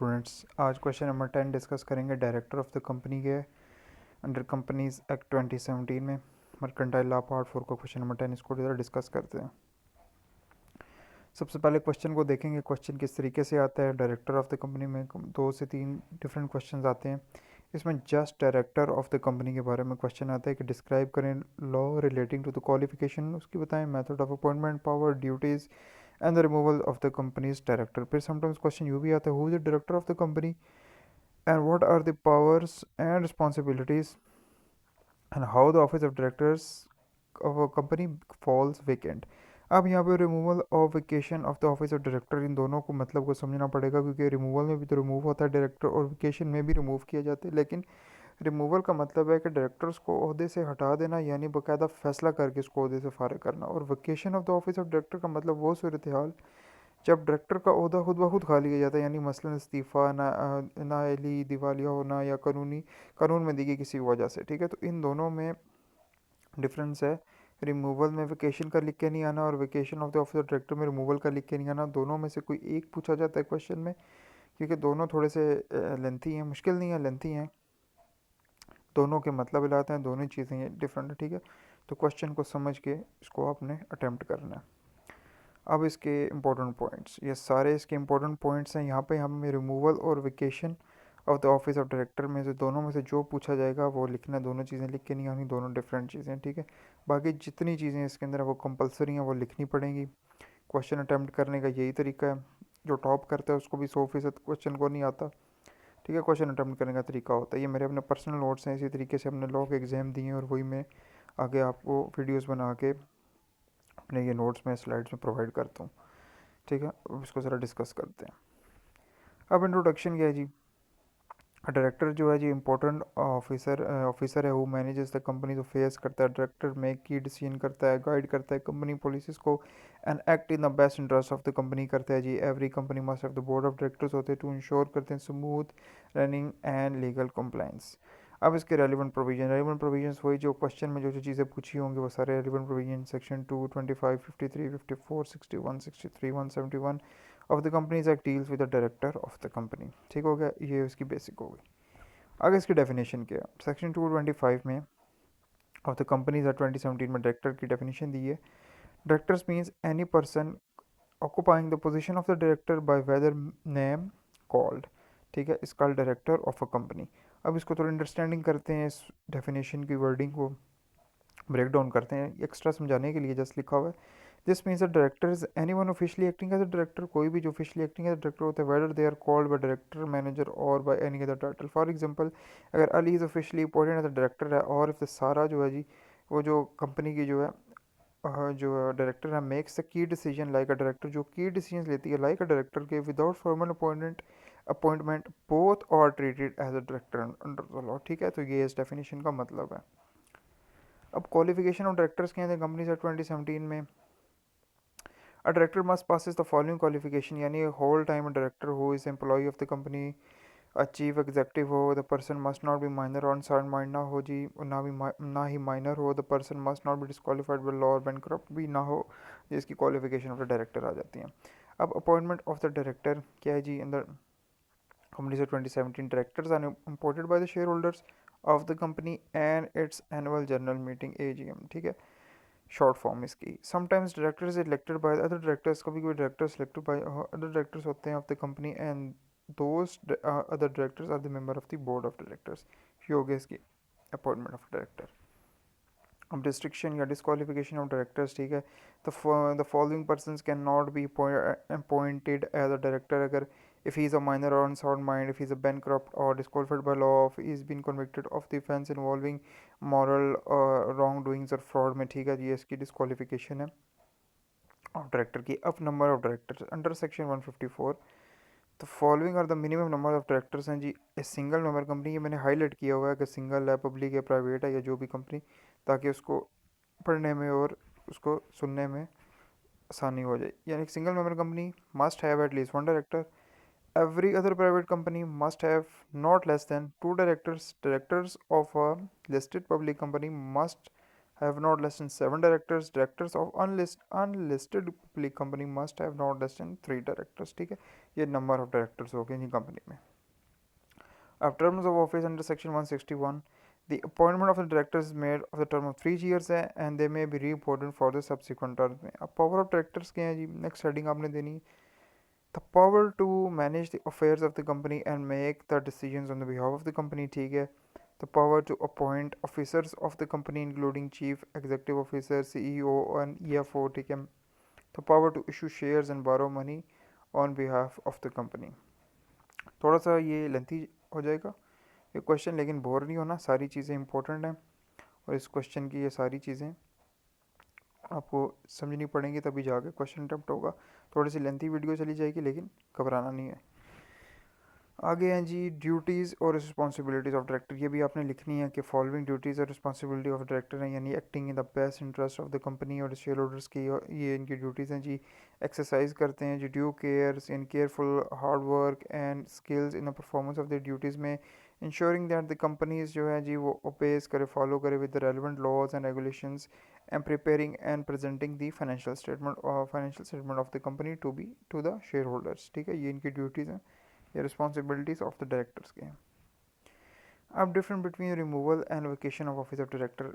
Students, आज question number 10 discuss करेंगे director of the company के अंडर कंपनीज एक्ट 2017 में मर्केंटाइल लॉ पार्ट 4 को क्वेश्चन नंबर 10 इसको ज़रा डिस्कस करते हैं। सबसे पहले क्वेश्चन को देखेंगे, क्वेश्चन किस तरीके से आता है। डायरेक्टर ऑफ द कंपनी में 2 से 3 डिफरेंट क्वेश्चन आते हैं। इसमें just director of the company के बारे में क्वेश्चन आता है कि डिस्क्राइब करें law relating to the qualification, उसकी बताएं, method of appointment, power, duties and the removal of the company's director. फिर समटाइम्स क्वेश्चन यूँ भी आता है, who is the director of the company and what are the powers and responsibilities and how the office of directors of a company falls vacant। अब यहाँ पे removal of vacation of the office of director, इन दोनों को मतलब को समझना पड़ेगा, क्योंकि रिमूवल में भी तो रिमूव होता है डायरेक्टर और वेकेशन में भी रिमूव किया जाता है। लेकिन रिमूवल का मतलब है कि डायरेक्टर्स को ओहदे से हटा देना, यानी बाकायदा फैसला करके इसको ओहदे से फारिग करना। और vacation of the office of director का मतलब वो सूरत हाल जब डायरेक्टर का ओहदा खुद ब खुद खा लिया जाता है, यानी मसलन इस्तीफ़ा, नाअहली, दिवालिया होना या कानून में दी गई किसी वजह से। ठीक है, तो इन दोनों में डिफरेंस है। रिमूवल में वेकेशन का लिख के नहीं आना और vacation of the office of director में रिमूवल का लिख के नहीं आना। दोनों में से कोई एक पूछा जाता है क्वेश्चन में, क्योंकि दोनों थोड़े से लेंथी हैं, मुश्किल नहीं है, लेंथी हैं। दोनों के मतलब लाते हैं, दोनों चीज़ें डिफरेंट है। ठीक है, तो क्वेश्चन को समझ के इसको आपने अटैम्प्ट करना है। अब इसके इम्पोर्टेंट पॉइंट्स, ये सारे इसके इम्पोर्टेंट पॉइंट्स हैं। यहाँ पे हमें रिमूवल और vacation of the office of director में से दोनों में से जो पूछा जाएगा वो लिखना है। दोनों चीज़ें लिख के नहीं आनी, दोनों डिफरेंट चीज़ें। ठीक है, बाकी जितनी चीज़ें इसके अंदर वो कंपलसरी हैं वो लिखनी पड़ेंगी। क्वेश्चन अटैम्प्ट करने का यही तरीका है। जो टॉप करता है उसको भी 100% क्वेश्चन को नहीं आता। ठीक है, क्वेश्चन अटैम्प्ट करने का तरीका होता है। ये मेरे अपने पर्सनल नोट्स हैं, इसी तरीके से हमने लॉ के एग्ज़ाम दिए हैं और वही मैं आगे आपको वीडियोज़ बना के अपने ये नोट्स में स्लाइड्स में प्रोवाइड करता हूँ। ठीक है, अब इसको ज़रा डिस्कस करते हैं। अब इंट्रोडक्शन क्या है जी। डायरेक्टर जो है जी इंपॉर्टेंट ऑफिसर है, वो मैनेजेस द कंपनी को फेस करता है। डायरेक्टर मेक की डिसीजन करता है, गाइड करता है कंपनी पॉलिसीज़ को and act in the best interest of the company करता है जी। Every company must have the board of directors होते हैं टू इंश्योर करते हैं smooth running and legal compliance. अब इसके रेलिवेंट प्रोविजंस वही जो क्वेश्चन में जो जो चीज़ें पूछी होंगी वो सारे relevant provision section 225, 53, 54, 61, 63, 171 of the companies act deals with the director of the company. ठीक हो गया, ये उसकी बेसिक हो गई। आगे इसकी डेफिनेशन क्या है, सेक्शन 225 में ऑफ द कंपनीज एक्ट 2017 में डायरेक्टर की डेफिनेशन दी है। Directors means any person occupying the position of the director by whether name called. ठीक है, is called director of a company. अब इसको थोड़ी अंडरस्टैंडिंग करते हैं, इस डेफिनेशन की वर्डिंग को ब्रेक डाउन करते हैं एक्स्ट्रा समझाने के लिए। जस्ट लिखा हुआ है, this means the director is any one officially acting as a director, कोई भी जो ऑफिशियली एक्टिंग एज डायरेक्टर होता है, whether they are called by director, manager और by any other title. For example, अगर Ali is officially appointed as a director है और if सारा जो है जी वो जो कंपनी की जो है जो डायरेक्टर है makes the key decision like a director, जो की डिसीजन लेती है लाइक अ डायरेक्टर के विदाउट फॉर्मल अपॉइंटमेंट बोथ और treated as a director under the law. ठीक है, तो ये इस डेफिनेशन का मतलब है। अब क्वालिफिकेशन ऑफ डायरेक्टर्स के हैं कंपनी से 2017 में, a director must possess the following qualification, यानी whole time director who is employ of the company, a chief executive हो, the person must not be minor unsound mind ना हो जी, ना ही माइनर हो, the person must not be disqualified by law और bankrupt भी ना हो, जिसकी क्वालिफिकेशन ऑफ द डायरेक्टर आ जाती है। अब अपॉइंटमेंट ऑफ द डायरेक्टर क्या है जी, अंदर कंपनी से 2017 directors are imported by the share holders of the company and its annual general meeting AGM। ठीक है, शॉर्ट फॉर्म इसकी। Sometimes directors elected by other directors, कभी कभी director selected by other directors होते हैं of the company and those other directors are the member of the board of directors. ये हो गया इसकी अपॉइंटमेंट ऑफ डायरेक्टर। अब डिस्ट्रिक्शन या डिस्क्वालिफिकेशन ऑफ डायरेक्टर्स, ठीक है, the following persons can not be appointed as a director अगर if he is a minor or unsound mind, if he is a bankrupt or disqualified by law, if he is been convicted of the offense involving moral wrongdoings or fraud में। ठीक है, ये इसकी disqualification है of director की। अब number of directors under section 154, तो following are the minimum number of directors हैं जी। ए सिंगल मेंबर कंपनी, ये मैंने हाईलाइट किया हुआ है कि सिंगल है, पब्लिक है, प्राइवेट है या जो भी कंपनी, ताकि उसको पढ़ने में और उसको सुनने में आसानी हो जाए। यानी single member company must have at least one director. Every other private company must have not less than two directors. Directors of a listed public company must have not less than 7 directors. Directors of unlisted public company must have not less than 3 directors. ठीक है, ये number of directors हो गए company में. Of terms of office under section 161, the appointment of the directors is made of the term of 3 years है and they may be reappointed for the subsequent terms में. अब power of directors क्या है जी, next heading आपने देनी. The power to manage the affairs of the company and make the decisions on the behalf of the company, ठीक है. The power to appoint officers of the company including chief executive officer, CEO and EFO, ठीक है. The power to issue shares and borrow money on behalf of the company. थोड़ा सा ये lengthy हो जाएगा ये क्वेश्चन, लेकिन बोर नहीं होना, सारी चीज़ें इंपॉर्टेंट हैं और इस क्वेश्चन की ये सारी चीज़ें आपको समझनी पड़ेंगी तभी जाके क्वेश्चन अटेम्प्ट होगा. थोड़ी सी लेंथी वीडियो चली जाएगी लेकिन घबराना नहीं है. आगे हैं जी ड्यूटीज़ और रिस्पॉन्सिबिलिटीज़ ऑफ डायरेक्टर. ये भी आपने लिखनी है कि फॉलोइंग ड्यूटीज़ और रिस्पॉन्सिबिलिटी ऑफ डायरेक्टर हैं, यानी acting in the best interest of the company और शेयर होल्डर्स की ये इनकी ड्यूटीज़ हैं जी. एक्सरसाइज करते हैं जी due cares in careful hard work and skills in the performance of the duties में इंश्योरिंग दैट द कंपनीज जो है जी वो ओपेज करे, फॉलो करे with the relevant laws and regulations and preparing and presenting the financial statement of the company to the share holders. ठीक है, ये इनकी ड्यूटीज़ हैं, ये रिस्पॉन्सिबिलिटीज़ ऑफ द डायरेक्टर्स के हैं. अब different between removal and vacation of office of director.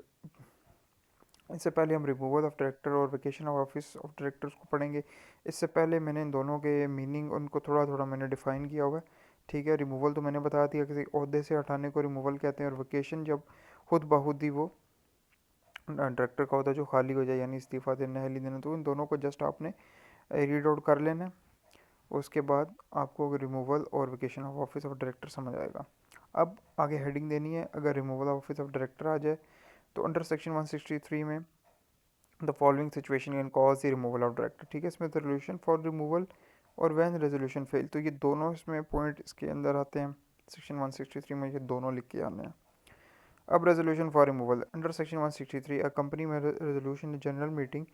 इससे पहले हम रिमूवल ऑफ डायरेक्टर और vacation of office of directors को पढ़ेंगे. इससे पहले मैंने इन दोनों के मीनिंग उनको थोड़ा थोड़ा मैंने डिफ़ाइन किया हुआ है. ठीक है, रिमूवल तो मैंने बता दिया किसी ओहदे से हटाने को रिमूवल कहते हैं, और वेकेशन जब खुद बखुद ही वो डायरेक्टर का होता है जो खाली हो जाए, यानी इस्तीफ़ा देना है देना. तो इन दोनों को जस्ट आपने रीड आउट कर लेना है, उसके बाद आपको रिमूवल और vacation of office of director समझ आएगा. अब आगे हेडिंग देनी है. अगर removal of office of director आ जाए तो अंडर सेक्शन 163 में the following situation can cause the removal of director. ठीक है, इसमें रेजोल्यूशन फॉर रिमूवल और व्हेन रेजोल्यूशन फेल, तो ये दोनों इसमें पॉइंट इसके अंदर आते हैं. सेक्शन 163 में ये दोनों लिख के आने हैं. अब resolution for removal under section 163 a company में resolution general meeting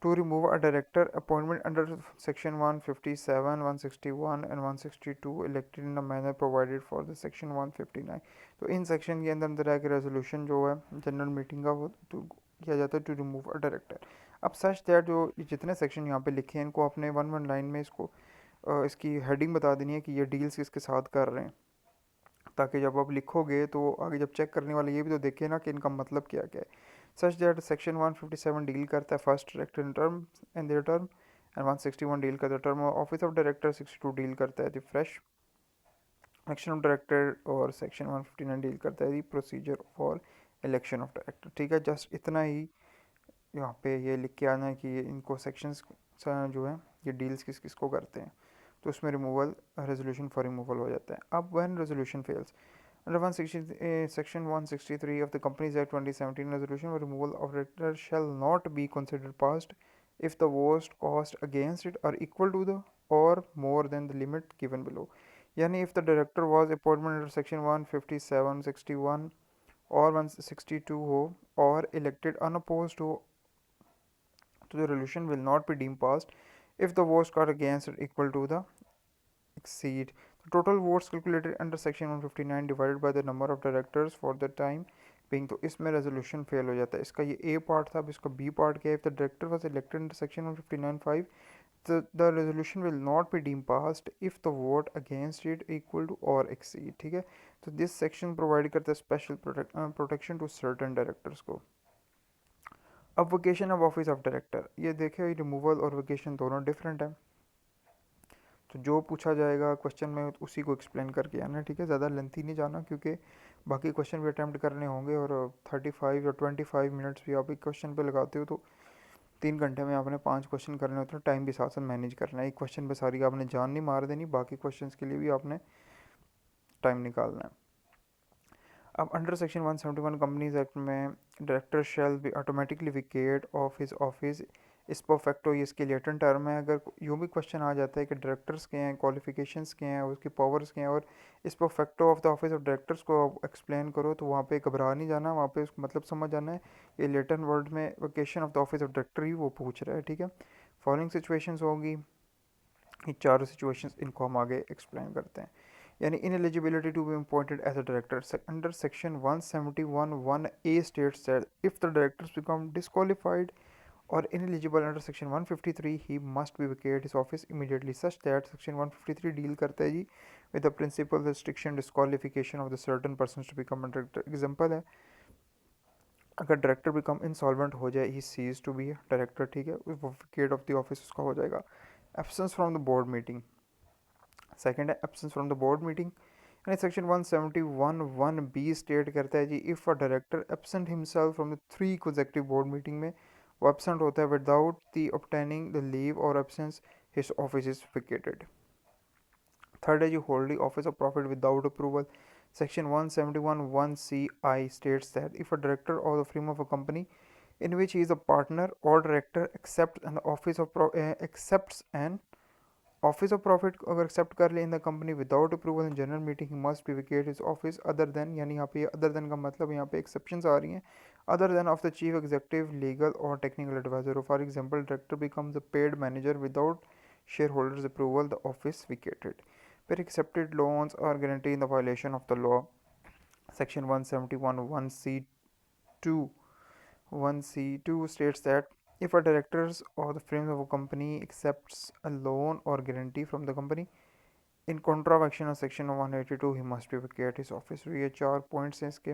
to remove a director appointment under section 157, 161 and 162 elected in a manner provided for the section 159. तो इन सेक्शन के अंदर है कि रेजोल्यूशन जो है जनरल मीटिंग का वो तो किया जाता है टू रिमूव अ डायरेक्टर. अब सच दैट जो जितने सेक्शन यहाँ पे लिखे हैं इनको आपने वन वन लाइन में इसको इसकी हेडिंग बता देनी है कि ये डील्स किसके साथ कर रहे हैं, ताकि जब आप लिखोगे तो आगे जब चेक करने वाले ये भी तो देखे ना कि इनका मतलब क्या क्या है. सच दैट सेक्शन 157 डील करता है first director in term and there term, and 161 deal करता है term office of director. 62 deal करता है the fresh election of director, और सेक्शन 159 डील करता है the procedure for election of director. ठीक है, जस्ट इतना ही यहाँ पे ये लिख के आना है कि इनको सेक्शंस जो है ये डील्स किस किस को करते हैं, तो उसमें रिमूवल रेजोल्यूशन फॉर रिमूवल हो जाता है. अब when resolution fails under 160 section 163 of the Companies Act 2017, resolution for removal of director shall not be considered passed if the worst cost against it are equal to the or more than the limit given below. Yani if the director was appointment under section 157, 61 or 162 ho, or elected unopposed to the resolution will not be deemed passed if the worst cost against it equal to the exceed the total votes calculated under section 159 divided by the number of directors for the time being. तो इसमें resolution fail हो जाता है. इसका ये ए part था. अब इसका बी पार्ट क्या है. If the director was elected under section 159(5) the resolution will not be deemed passed if the vote against it equal to or exceed. ठीक है, तो दिस सेक्शन प्रोवाइड करता है special protection to certain directors को. अब vacation of office of director, ये देखे removal और वेकेशन दोनों डिफरेंट है, तो जो पूछा जाएगा क्वेश्चन में उसी को एक्सप्लेन करके आना. ठीक है, ज़्यादा लेंथी नहीं जाना क्योंकि बाकी क्वेश्चन भी अटैम्प्ट करने होंगे, और 35 या 25 मिनट्स भी आप एक क्वेश्चन पे लगाते हो तो 3 घंटे में आपने 5 क्वेश्चन करने होते हैं. टाइम भी साथ साथ मैनेज करना है. एक क्वेश्चन पे सारी आपने जान नहीं मार देनी, बाकी क्वेश्चन के लिए भी आपने टाइम निकालना है. अब अंडर सेक्शन 171 कंपनीज एक्ट में director shall be automatically wicket of his office इस परफेक्टो, ये इसके लेटेंट टर्म है. अगर यूँ भी क्वेश्चन आ जाता है कि डायरेक्टर्स के हैं, क्वालिफिकेशंस के हैं, उसकी पावर्स के हैं, और इस perfecto of the office of directors को एक्सप्लेन करो, तो वहाँ पे घबरा नहीं जाना, वहाँ पे उसको मतलब समझ जाना है ये लेटेंट वर्ड में vacation of the office of director ही वो पूछ रहा है. ठीक है, फॉलोइंग सिचुएशंस होगी, ये चारों सिचुएशंस इनको हम आगे एक्सप्लेन करते हैं. यानी ineligibility to be appointed as a director. Under section 171(1)(a) states that if the directors become disqualified or ineligible under section 153, he must be vacate his office immediately, such that section 153 deal करता है जी with the principal restriction disqualification of the certain persons to become a director. Example है, अगर director become insolvent हो जाए, he ceases to be director, ठीक है, वो vacate of the office उसका हो जाएगा. Absence from the board meeting. Second है absence from the board meeting, यानी सेक्शन 171(1)(b स्टेट करता है जी if a director absent himself from the 3 consecutive board meeting में वो एब्सेंट होता है without the obtaining the leave और absence, his office is vacated. Third है जी holding office of profit without approval. Section 171(1)(c)(i) states that if a director or the firm of a company in which he is a partner or director accepts an office of profit अगर accept कर ले in the company without approval in general meeting, he must be vacate his office other than, यानी यहाँ पे other than का मतलब यहाँ पे एक्सेप्शंस आ रही हैं, other than of the chief executive legal और technical adviser. For example director becomes a paid manager without share holders approval, the office vacated. फिर accepted loans or guarantee in the violation of the law. Section 171(1)(c)(2) states that if a directors or the firm of a company accepts a loan or guarantee from the company in contravention of section 182, he must be vacate his office. तो ये 4 points हैं इसके.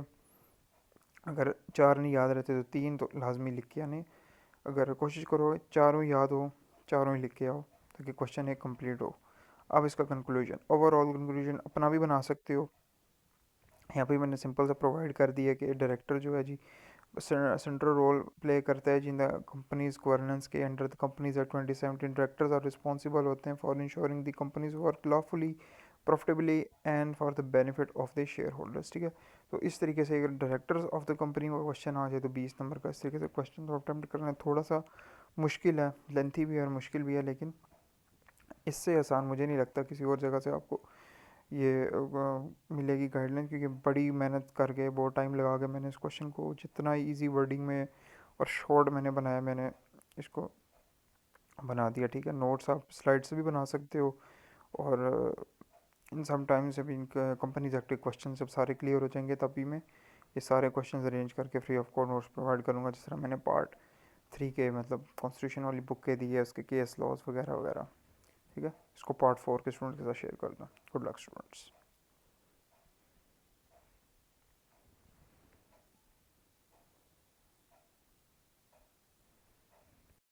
अगर 4 नहीं याद रहते तो 3 तो लाजमी लिख के आने. अगर कोशिश करो चारों याद हो, चारों ही लिख के आओ ताकि क्वेश्चन एक कंप्लीट हो. अब इसका कंक्लूजन, ओवरऑल कंक्लूजन अपना भी बना सकते हो. यहाँ पे मैंने सिंपल सा प्रोवाइड कर दिया कि डायरेक्टर जो है जी सेंट्रल रोल प्ले करता है जिन द कंपनीज गवर्नेंस के under the companies act 2017. Directors are responsible होते हैं for ensuring the company's work lawfully profitably and for the benefit of the share holders. ठीक है, तो इस तरीके से अगर डायरेक्टर्स ऑफ द कंपनी का क्वेश्चन आ जाए तो 20 नंबर का. इस तरीके से क्वेश्चन तो अटैम्प्ट करना थोड़ा सा मुश्किल है, लेंथी भी है और मुश्किल भी है, लेकिन इससे आसान मुझे नहीं लगता किसी और जगह से आपको ये मिलेगी गाइडलाइन, क्योंकि बड़ी मेहनत करके बहुत टाइम लगा के मैंने इस क्वेश्चन को जितना इजी वर्डिंग में और शॉर्ट मैंने बनाया, मैंने इसको बना दिया. ठीक है, नोट्स आप स्लाइड से भी बना सकते हो, और इन समटाइम्स अभी कंपनीज एक्ट के क्वेश्चन जब सारे क्लियर हो जाएंगे तभी मैं ये सारे क्वेश्चन अरेंज करके free of cost notes provide करूँगा, जिस तरह मैंने पार्ट 3 के मतलब कॉन्स्टिट्यूशन वाली बुक के दिए उसके केस लॉज वगैरह वगैरह. ठीक है, इसको पार्ट 4 के स्टूडेंट के साथ शेयर कर दो. Good luck students.